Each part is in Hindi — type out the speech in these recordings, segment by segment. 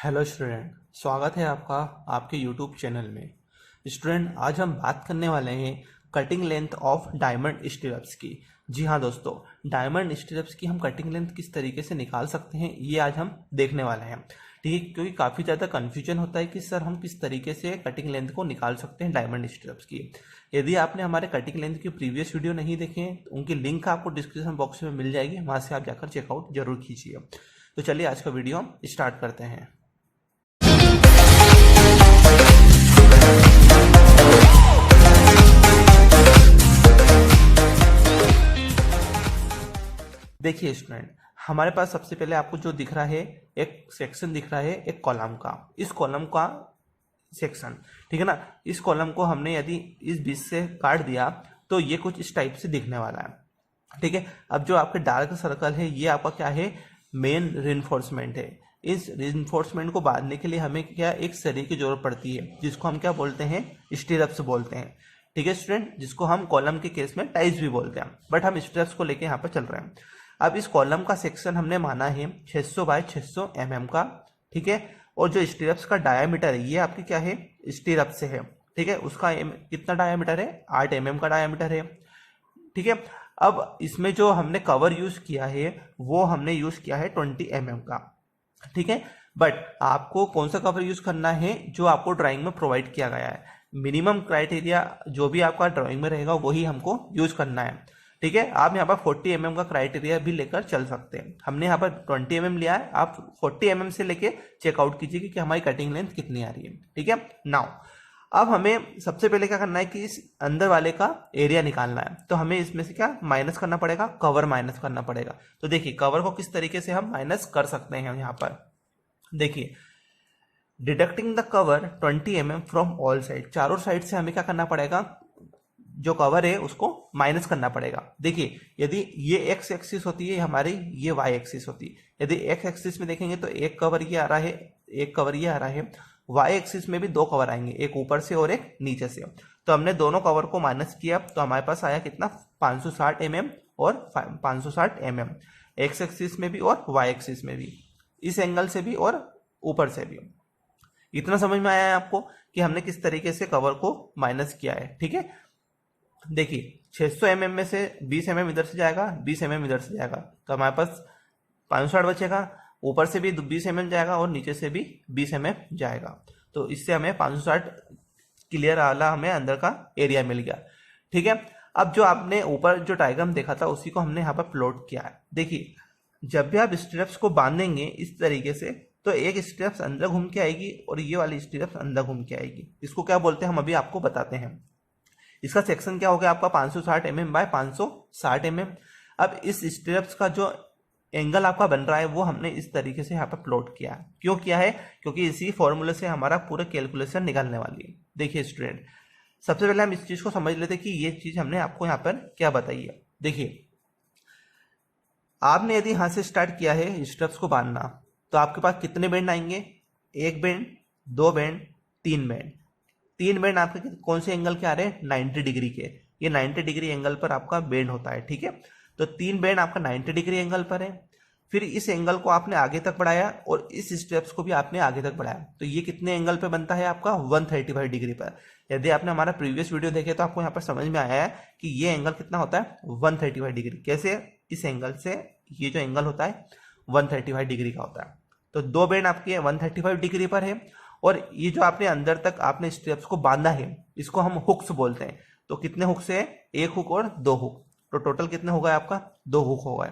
हेलो स्टूडेंट, स्वागत है आपका आपके यूट्यूब चैनल में। स्टूडेंट, आज हम बात करने वाले हैं cutting length of diamond stirrups की। जी हाँ दोस्तों, डायमंड स्टिरप्स की हम कटिंग लेंथ किस तरीके से निकाल सकते हैं ये आज हम देखने वाले हैं। ठीक है, क्योंकि काफ़ी ज़्यादा कन्फ्यूजन होता है कि सर हम किस तरीके से कटिंग लेंथ को निकाल सकते हैं डायमंड स्टिरप्स की। यदि आपने हमारे कटिंग लेंथ की प्रीवियस वीडियो नहीं देखे हैं तो उनकी लिंक आपको डिस्क्रिप्शन बॉक्स में मिल जाएगी, वहाँ से आप जाकर चेकआउट जरूर कीजिए। तो चलिए आज का वीडियो स्टार्ट करते हैं। देखिए स्टूडेंट, हमारे पास सबसे पहले आपको जो दिख रहा है एक सेक्शन दिख रहा है एक कॉलम का। इस कॉलम का सेक्शन, ठीक है ना, इस कॉलम को हमने यदि इस बीच से काट दिया तो ये कुछ इस टाइप से दिखने वाला है। ठीक है, अब जो आपके डार्क सर्कल है ये आपका क्या है, मेन रिइंफोर्समेंट है। इस रिइंफोर्समेंट को बांधने के लिए हमें क्या एक सरी की जरूरत पड़ती है, जिसको हम क्या बोलते हैं, स्टीरप्स बोलते हैं। ठीक है स्टूडेंट, जिसको हम कॉलम के केस में टाइज भी बोलते हैं, बट हम स्टीरप्स को लेके यहाँ पर चल रहे हैं। अब इस कॉलम का सेक्शन हमने माना है 600 बाय 600 mm का। ठीक है, और जो स्टीरप्स का डायामीटर है ये आपकी क्या है, स्टीरप से है। ठीक है, उसका कितना डायामीटर है, 8 mm का डायामीटर है। ठीक है, अब इसमें जो हमने कवर यूज किया है वो हमने यूज किया है 20 mm का। ठीक है, बट आपको कौन सा कवर यूज करना है जो आपको ड्राइंग में प्रोवाइड किया गया है। मिनिमम क्राइटेरिया जो भी आपका ड्राइंग में रहेगा वही हमको यूज करना है। ठीक है, आप यहाँ पर 40 mm का क्राइटेरिया भी लेकर चल सकते हैं। हमने यहाँ पर 20 mm लिया है, आप 40 mm से लेके चेकआउट कीजिए कि हमारी कटिंग लेंथ कितनी आ रही है। ठीक है, नाउ अब हमें सबसे पहले क्या करना है कि इस अंदर वाले का एरिया निकालना है। तो हमें इसमें से क्या माइनस करना पड़ेगा, कवर माइनस करना पड़ेगा। तो देखिए कवर को किस तरीके से हम माइनस कर सकते हैं। यहाँ पर देखिए, deducting the cover 20 mm from all side, चारों साइड से हमें क्या करना पड़ेगा, जो कवर है उसको माइनस करना पड़ेगा। देखिए, यदि ये एक्स एक्सिस होती है हमारी, ये वाई एक्सिस होती है। यदि एक्स एक्सिस में देखेंगे तो एक कवर ये आ रहा है, एक कवर ये आ रहा है। वाई एक्सिस में भी दो कवर आएंगे, एक ऊपर से और एक नीचे से। तो हमने दोनों कवर को माइनस किया तो हमारे पास आया कितना, 560 mm और 560 mm, एक्स एक्सिस में भी और वाई एक्सिस में भी, इस एंगल से भी और ऊपर से भी। इतना समझ में आया है आपको कि हमने किस तरीके से कवर को माइनस किया है। ठीक है, देखिए 600 mm में से 20 mm इधर से जाएगा, 20 mm इधर से जाएगा, तो हमारे पास 560 बचेगा। ऊपर से भी 20 mm जाएगा और नीचे से भी 20 mm जाएगा। तो इससे हमें 560 क्लियर वाला हमें अंदर का एरिया मिल गया। ठीक है, अब जो आपने ऊपर जो डायग्राम देखा था उसी को हमने यहाँ पर प्लॉट किया है। देखिए, जब भी आप स्ट्रिप्स को बांधेंगे इस तरीके से तो एक स्ट्रिप्स अंदर घूम के आएगी और ये वाली स्ट्रिप्स अंदर घूम के आएगी। इसको क्या बोलते हैं हम अभी आपको बताते हैं। इसका सेक्शन क्या हो गया आपका, 560 mm बाय 560 mm। अब इस स्ट्रिप्स का जो एंगल आपका बन रहा है वो हमने इस तरीके से यहाँ पर प्लॉट किया है। क्यों किया है, क्योंकि इसी फॉर्मूले से हमारा पूरा कैलकुलेशन निकलने वाली है। देखिए स्टूडेंट, सबसे पहले हम इस चीज को समझ लेते हैं कि ये चीज हमने आपको यहाँ पर क्या बताई है। देखिए, आपने यदि यहाँ से स्टार्ट किया है स्ट्रिप्स को बांधना तो आपके पास कितने बेंड आएंगे, एक बेंड, दो बेंड, तीन बेंड। तीन बेंड आपके कौन से एंगल के आ रहे हैं, 90 डिग्री के। ये 90 डिग्री एंगल पर आपका बेंड होता है। ठीक है, तो तीन बेंड आपका 90 डिग्री एंगल पर है। फिर इस एंगल को आपने आगे तक बढ़ाया और इस स्टेप्स को भी आपने आगे तक बढ़ाया, तो ये कितने एंगल पे बनता है आपका, 135 डिग्री पर। यदि आपने हमारा प्रीवियस वीडियो देखे तो आपको यहाँ पर समझ में आया है कि ये एंगल कितना होता है, 135 डिग्री। कैसे, इस एंगल से ये जो एंगल होता है 135 डिग्री का होता है। तो दो बेंड आपके 135 डिग्री पर है और ये जो आपने अंदर तक आपने स्ट्रिप्स को बांधा है इसको हम हुक्स बोलते हैं। तो कितने हुक्स है, एक हुक और दो हुक, तो टोटल कितने हो गए आपका, दो हुक हो गए।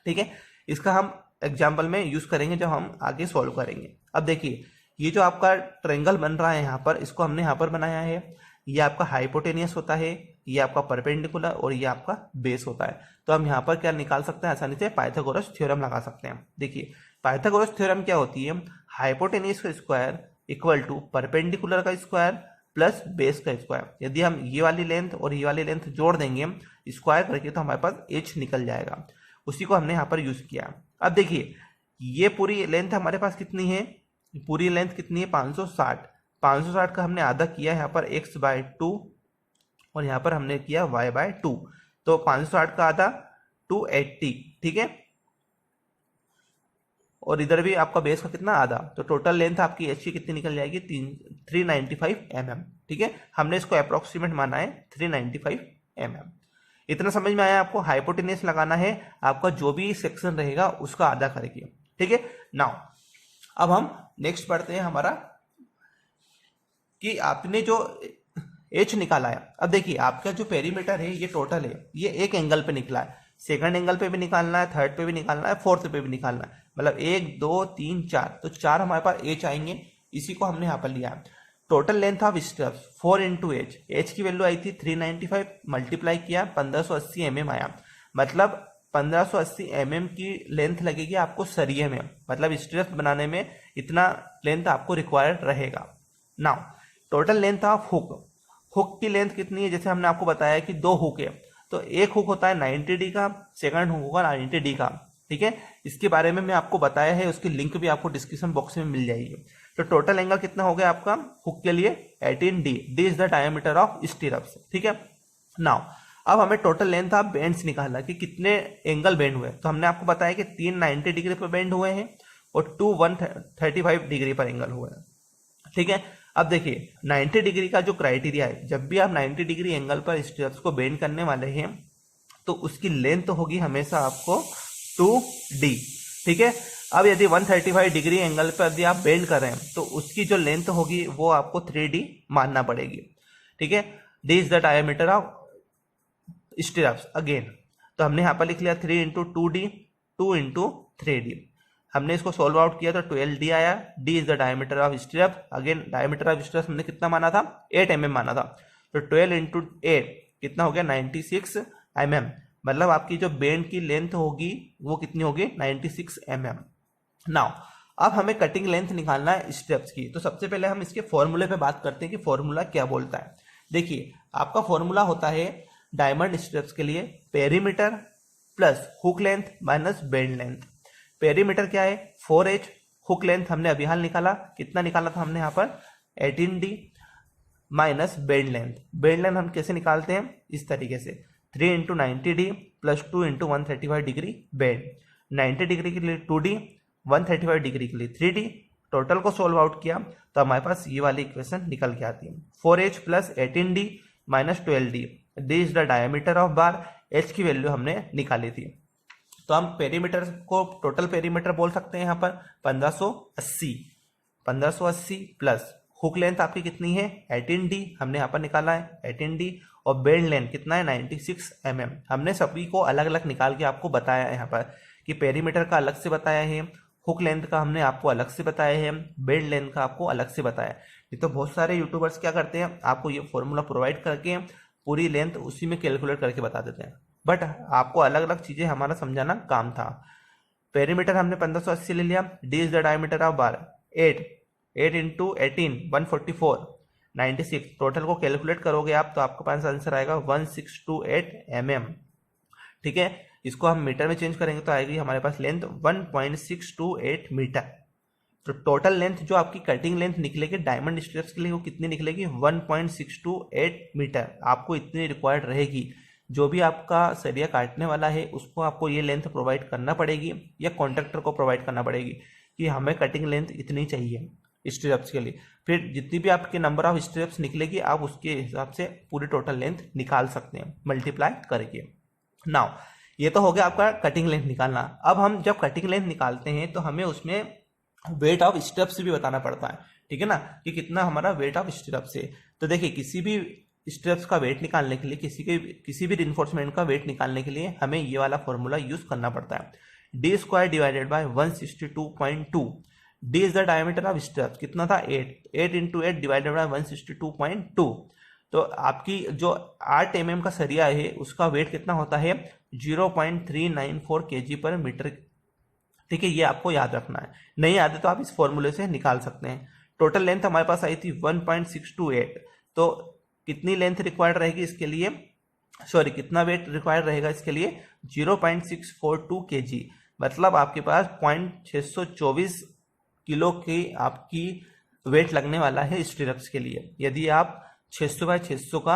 ठीक है, इसका हम एग्जाम्पल में यूज करेंगे जब हम आगे सॉल्व करेंगे। अब देखिए, ये जो आपका ट्रायंगल बन रहा है यहाँ पर, इसको हमने यहाँ पर बनाया है। ये आपका हाइपोटेनियस होता है, ये आपका परपेंडिकुलर और ये आपका बेस होता है। तो हम यहाँ पर क्या निकाल सकते हैं, आसानी से पाइथागोरस थ्योरम लगा सकते हैं। देखिए, पाइथागोरस थ्योरम क्या होती है, हाइपोटेनियस का स्क्वायर इक्वल टू परपेंडिकुलर का स्क्वायर प्लस बेस का स्क्वायर। यदि हम ये वाली लेंथ और ये वाली लेंथ जोड़ देंगे स्क्वायर करके तो हमारे पास h निकल जाएगा। उसी को हमने यहाँ पर यूज किया। अब देखिए, ये पूरी लेंथ हमारे पास कितनी है, पूरी लेंथ कितनी है, 560। 560 का हमने आधा किया यहाँ पर x बाय 2 और यहाँ पर हमने किया y बाय 2। तो 560 का आधा 280। ठीक है, और इधर भी आपका बेस का कितना आधा, तो टोटल लेंथ आपकी एच की कितनी निकल जाएगी 395 mm। ठीक है, हमने इसको अप्रोक्सीमेट माना है 395 mm। इतना समझ में आया आपको। हाइपोटेन्यूस लगाना है आपका, जो भी सेक्शन रहेगा उसका आधा करके। ठीक है, नाउ अब हम नेक्स्ट पढ़ते हैं हमारा कि आपने जो एच निकाला है। अब देखिए आपका जो पेरीमीटर है ये टोटल है, ये एक एंगल पे निकला है, सेकंड एंगल पे भी निकालना है, थर्ड पे भी निकालना है, फोर्थ पे भी निकालना है, मतलब 1 2 3 4, तो 4 हमारे पास एच आएंगे। इसी को हमने यहाँ पर लिया है। Total length of steps 4 into H, H की वैल्यू आई थी 395, मल्टीप्लाई किया 1580 mm आया, मतलब 1580 mm की लेंथ लगेगी आपको सरिये में, मतलब स्टेप्स बनाने में इतना लेंथ आपको रिक्वायर्ड रहेगा। Now total length of hook, hook की लेंथ कितनी है, जैसे हमने आपको बताया कि 2 हुक है, तो एक हुक होता है 90D का, सेकंड हुक होगा 90D का। ठीक है, इसके बारे में मैं आपको बताया है, उसकी लिंक भी आपको डिस्क्रिप्शन बॉक्स में मिल जाएगी। तो टोटल एंगल कितना हो गया आपका हुक के लिए 18D, D is the diameter of स्टीरअप्स। ठीक है, नाउ अब हमें टोटल लेंथ ऑफ बेंड्स निकालना कि कितने एंगल बेंड हुए। तो हमने आपको बताया कि 3 90 डिग्री पर बेंड हुए हैं और 2 135 डिग्री पर एंगल हुए हैं। ठीक है, अब देखिए 90 डिग्री का जो क्राइटेरिया है, जब भी आप 90 डिग्री एंगल पर स्टेप्स को बेंड करने वाले हैं तो उसकी लेंथ होगी हमेशा आपको 2D। ठीक है, अब यदि 135 डिग्री एंगल पर यदि आप बेंड कर रहे हैं तो उसकी जो लेंथ होगी वो आपको 3D मानना पड़ेगी। ठीक है, D is the diameter of steps again, तो हमने यहाँ पर लिख लिया 3 इंटू 2D 2 इंटू 3D। हमने इसको सोल्व आउट किया तो 12D आया। D is the diameter of step, again diameter of step हमने कितना माना था 8 mm माना था, तो 12 इंटू 8 कितना हो गया 96 mm, मतलब आपकी जो बेंड की लेंथ होगी वो कितनी होगी 96 mm। नाउ अब हमें कटिंग लेंथ निकालना है स्टेप्स की, तो सबसे पहले हम इसके फॉर्मूले पे बात करते हैं कि फॉर्मूला क्या बोलता है। देखिए आपका फॉर्मूला होता है डायमंड स्टेप्स के लिए perimeter plus hook length minus bend length. Perimeter क्या है 4h, हुक लेंथ हमने अभी हाल निकाला, कितना निकाला था हमने यहाँ पर 18D minus bend length. Bend length हम कैसे निकालते हैं, इस तरीके से 3 into 90D plus 2 into 135 degree bend, 90 degree के लिए 2D, 135 डिग्री के लिए 3D। टोटल को सोल्व आउट किया तो हमारे पास ये वाली इक्वेशन निकल के आती है 4h plus 18D minus 12D, D is the diameter of bar, H की वैल्यू हमने निकाली थी। तो हम पेरीमीटर को टोटल पेरीमीटर बोल सकते हैं यहाँ पर 1580 प्लस हुक लेंथ आपकी कितनी है 18D, हमने यहाँ पर निकाला है 18D, और बेंड लेंथ कितना है 96 mm। हमने सभी को अलग अलग निकाल के आपको बताया है यहाँ पर कि पेरीमीटर का अलग से बताया है, हुक लेंथ का हमने आपको अलग से बताया है, बेंड लेंथ का आपको अलग से बताया है। नहीं तो बहुत सारे यूट्यूबर्स क्या करते हैं, आपको ये फॉर्मूला प्रोवाइड करके पूरी लेंथ उसी में कैलकुलेट करके बता देते हैं, बट आपको अलग अलग चीजें हमारा समझाना काम था। पेरीमीटर हमने 1580 ले लिया, D is the diameter of bar, 8 into 18 144 96, total को कैलकुलेट करोगे आप तो आपके पास आंसर आएगा 1628 mm। ठीक है, इसको हम मीटर में चेंज करेंगे तो आएगी हमारे पास लेंथ 1.628 मीटर। तो टोटल लेंथ जो आपकी कटिंग लेंथ निकलेगी डायमंड स्टेप्स के लिए वो कितनी निकलेगी 1.628 मीटर। आपको इतनी रिक्वायर्ड रहेगी, जो भी आपका सरिया काटने वाला है उसको आपको ये लेंथ प्रोवाइड करना पड़ेगी या कॉन्ट्रैक्टर को प्रोवाइड करना पड़ेगी कि हमें कटिंग लेंथ इतनी चाहिए स्ट्रिप्स के लिए। फिर जितनी भी आपके नंबर ऑफ स्ट्रिप्स निकलेगी आप उसके हिसाब से पूरी टोटल लेंथ निकाल सकते हैं मल्टीप्लाई करके। नाउ ये तो हो गया आपका कटिंग लेंथ निकालना। अब हम जब कटिंग लेंथ निकालते हैं तो हमें उसमें वेट ऑफ स्ट्रिप्स भी बताना पड़ता है, ठीक है ना, कि कितना हमारा वेट ऑफ स्ट्रिप्स है। तो देखिए किसी भी स्ट्रिप्स का वेट निकालने के लिए, किसी भी रिइंफोर्समेंट का वेट निकालने के लिए हमें ये वाला फॉर्मूला यूज करना पड़ता है, D square divided by 162.2। D is the diameter of strips, कितना था 8 इंटू 8 डिवाइडेड बाय 162.2। तो आपकी जो 8 mm का सरिया है उसका वेट कितना होता है 0.394 kg पर मीटर। ठीक है, ये आपको याद रखना है, नहीं याद है तो आप इस फॉर्मूले से निकाल सकते हैं। टोटल लेंथ हमारे पास आई थी 1.628, तो कितनी लेंथ रिक्वायर्ड रहेगी इसके लिए, सॉरी कितना वेट रिक्वायर्ड रहेगा इसके लिए 0.642 kg, मतलब आपके पास 0.624 किलो की आपकी वेट लगने वाला है स्टिरप्स के लिए। यदि आप 600 बाय 600 का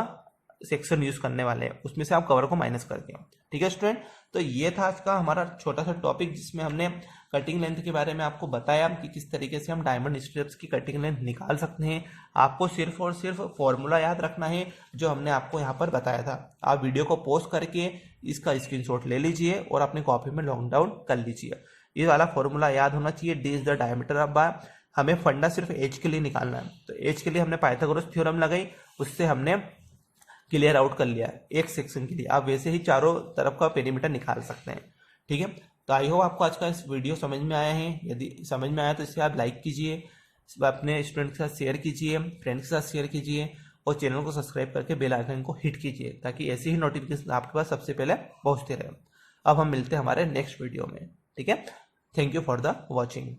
सेक्शन यूज करने वाले हैं, उसमें से आप कवर को माइनस करके। ठीक है स्टूडेंट, तो ये था आज का हमारा छोटा सा टॉपिक जिसमें हमने कटिंग लेंथ के बारे में आपको बताया कि किस तरीके से हम डायमंड स्ट्रिप्स की कटिंग लेंथ निकाल सकते हैं। आपको सिर्फ और सिर्फ फॉर्मूला याद रखना है जो हमने आपको यहाँ पर बताया था। आप वीडियो को पॉज करके इसका स्क्रीनशॉट ले लीजिए और अपनी कॉपी में लॉन्ग डाउन कर लीजिए। ये वाला फॉर्मूला याद होना चाहिए, D is the diameter of बार। हमें फंडा सिर्फ एज के लिए निकालना है, तो एज के लिए हमने पाइथागोरस थ्योरम लगाई, उससे हमने क्लियर आउट कर लिया एक सेक्शन के लिए। आप वैसे ही चारों तरफ का पेरीमीटर निकाल सकते हैं। ठीक है, तो आई होप आपको आज का इस वीडियो समझ में आया है। यदि समझ में आया तो इसे आप लाइक कीजिए, अपने स्टूडेंट के साथ शेयर कीजिए, फ्रेंड के साथ शेयर कीजिए और चैनल को सब्सक्राइब करके बेल आइकन को हिट कीजिए ताकि ऐसी ही नोटिफिकेशन आपके पास सबसे पहले पहुंचते रहे। अब हम मिलते हैं हमारे नेक्स्ट वीडियो में। ठीक है, thank you for the watching.